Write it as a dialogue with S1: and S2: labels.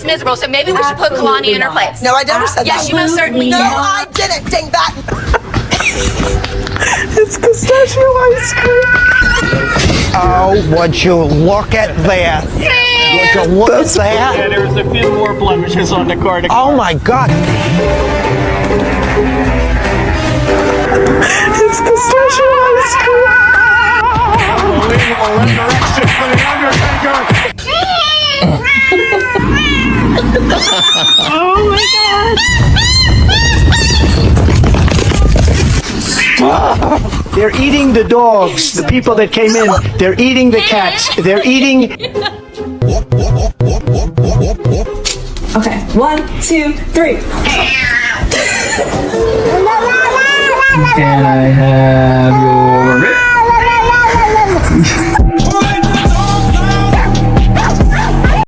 S1: miserable, so maybe we should put Kalani in her place.
S2: No, I never said that.
S1: Yes, you most certainly
S2: No,
S1: did.
S2: I didn't. Dang that.
S3: It's pistachio ice cream. Oh, would you look at that? Would you look at that?
S4: Yeah, there was a few more blemishes on the car.
S3: Oh my God. It's pistachio ice cream.
S4: Unbelievable resurrection for the Undertaker.
S5: Oh my God.
S3: They're eating the dogs, the people that came in. They're eating the cats. They're eating.
S5: Okay, 1, 2, 3.
S4: Can I have your rib?